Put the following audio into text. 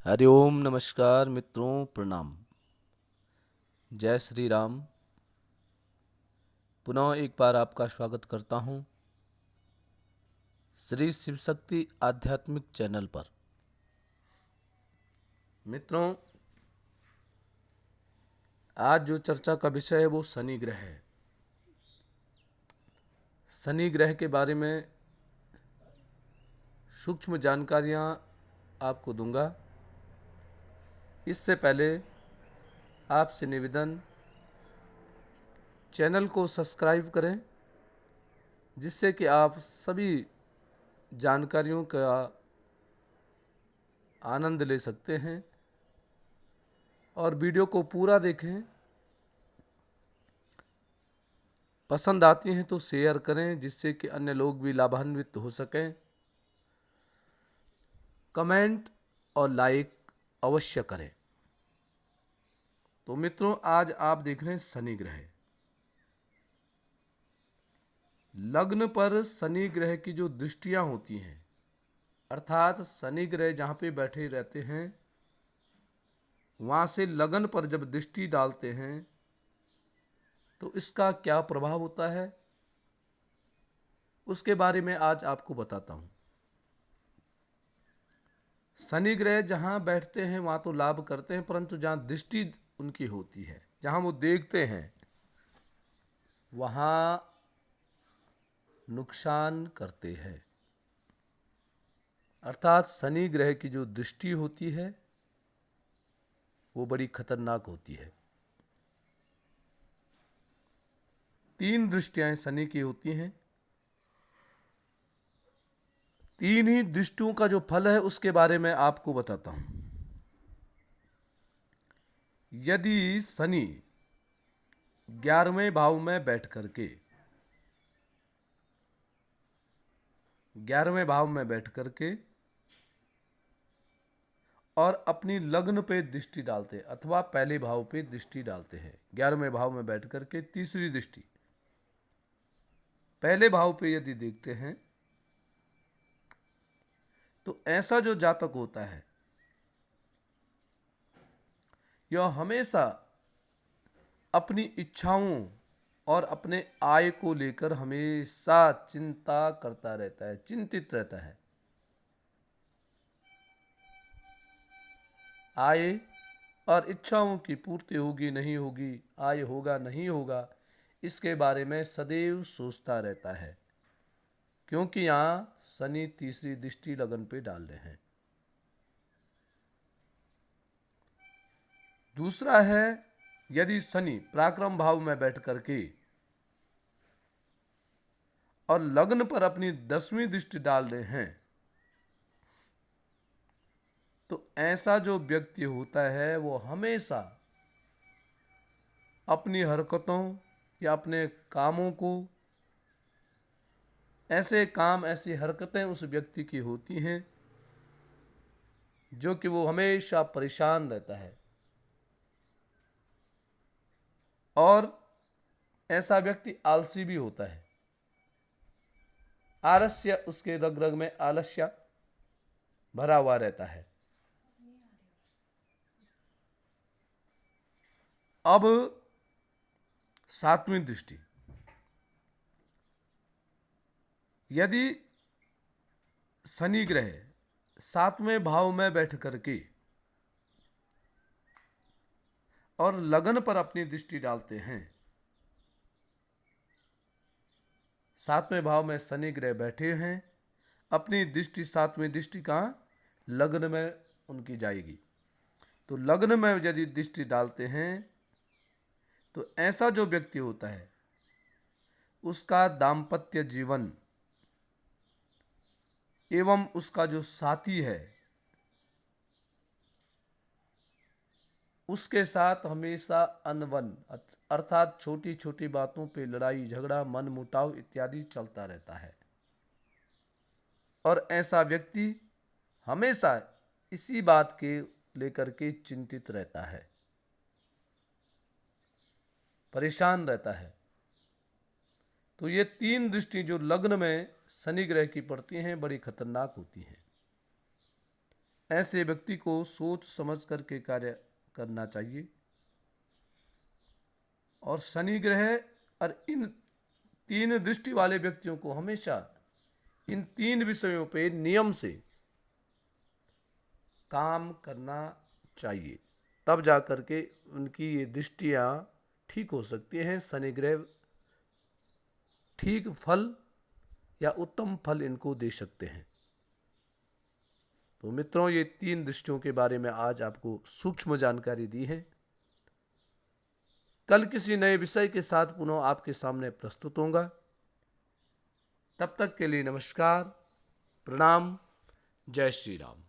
हरिओम नमस्कार मित्रों, प्रणाम। जय श्री राम। पुनः एक बार आपका स्वागत करता हूं श्री शिव शक्ति आध्यात्मिक चैनल पर। मित्रों, आज जो चर्चा का विषय है वो शनि ग्रह है। शनि ग्रह के बारे में सूक्ष्म जानकारियां आपको दूंगा। इससे पहले आपसे निवेदन, चैनल को सब्सक्राइब करें जिससे कि आप सभी जानकारियों का आनंद ले सकते हैं और वीडियो को पूरा देखें। पसंद आती हैं तो शेयर करें जिससे कि अन्य लोग भी लाभान्वित हो सकें। कमेंट और लाइक अवश्य करें। तो मित्रों, आज आप देख रहे हैं शनि ग्रह। लग्न पर शनि ग्रह की जो दृष्टियां होती हैं, अर्थात शनि ग्रह जहाँ पे बैठे रहते हैं वहाँ से लगन पर जब दृष्टि डालते हैं तो इसका क्या प्रभाव होता है, उसके बारे में आज आपको बताता हूँ। शनि ग्रह जहाँ बैठते हैं वहाँ तो लाभ करते हैं, परंतु जहाँ दृष्टि उनकी होती है, जहाँ वो देखते हैं, वहाँ नुकसान करते हैं। अर्थात शनि ग्रह की जो दृष्टि होती है वो बड़ी खतरनाक होती है। 3 दृष्टियां शनि की होती हैं। 3 ही दृष्टियों का जो फल है उसके बारे में आपको बताता हूं। यदि शनि 11वें भाव में बैठ करके 11वें भाव में बैठ करके और अपनी लग्न पे दृष्टि डालते हैं अथवा पहले भाव पे दृष्टि डालते हैं, 11वें भाव में बैठ करके तीसरी दृष्टि पहले भाव पे यदि देखते हैं तो ऐसा जो जातक होता है यह हमेशा अपनी इच्छाओं और अपने आय को लेकर हमेशा चिंता करता रहता है, चिंतित रहता है। आय और इच्छाओं की पूर्ति होगी नहीं होगी, आय होगा नहीं होगा, इसके बारे में सदैव सोचता रहता है, क्योंकि यहाँ शनि तीसरी दृष्टि लगन पे डाल रहे हैं। दूसरा है, यदि शनि पराक्रम भाव में बैठ करके और लग्न पर अपनी 10वीं दृष्टि डाल रहे हैं तो ऐसा जो व्यक्ति होता है वो हमेशा अपनी हरकतों या अपने कामों को, ऐसे काम ऐसी हरकतें उस व्यक्ति की होती हैं जो कि वो हमेशा परेशान रहता है। और ऐसा व्यक्ति आलसी भी होता है। आलस्य, उसके रग रग में आलस्य भरा हुआ रहता है। अब 7वीं दृष्टि, यदि शनि ग्रह 7वें भाव में बैठ करके और लगन पर अपनी दृष्टि डालते हैं, 7वें भाव में शनि ग्रह बैठे हैं, अपनी दृष्टि 7वीं दृष्टि कहाँ, लग्न में उनकी जाएगी। तो लग्न में यदि दृष्टि डालते हैं तो ऐसा जो व्यक्ति होता है उसका दाम्पत्य जीवन एवं उसका जो साथी है उसके साथ हमेशा अनबन, अर्थात छोटी छोटी बातों पे लड़ाई झगड़ा, मन मुटाव इत्यादि चलता रहता है। और ऐसा व्यक्ति हमेशा इसी बात के लेकर के चिंतित रहता है, परेशान रहता है। तो ये 3 दृष्टि जो लग्न में शनि ग्रह की पड़ती हैं बड़ी खतरनाक होती हैं। ऐसे व्यक्ति को सोच समझ करके कार्य करना चाहिए। और शनि ग्रह और इन 3 दृष्टि वाले व्यक्तियों को हमेशा इन 3 विषयों पे नियम से काम करना चाहिए, तब जा करके उनकी ये दृष्टियाँ ठीक हो सकती हैं। शनि ग्रह ठीक फल या उत्तम फल इनको दे सकते हैं। तो मित्रों, ये 3 दृष्टियों के बारे में आज आपको सूक्ष्म जानकारी दी है। कल किसी नए विषय के साथ पुनः आपके सामने प्रस्तुत होगा। तब तक के लिए नमस्कार, प्रणाम, जय श्री राम।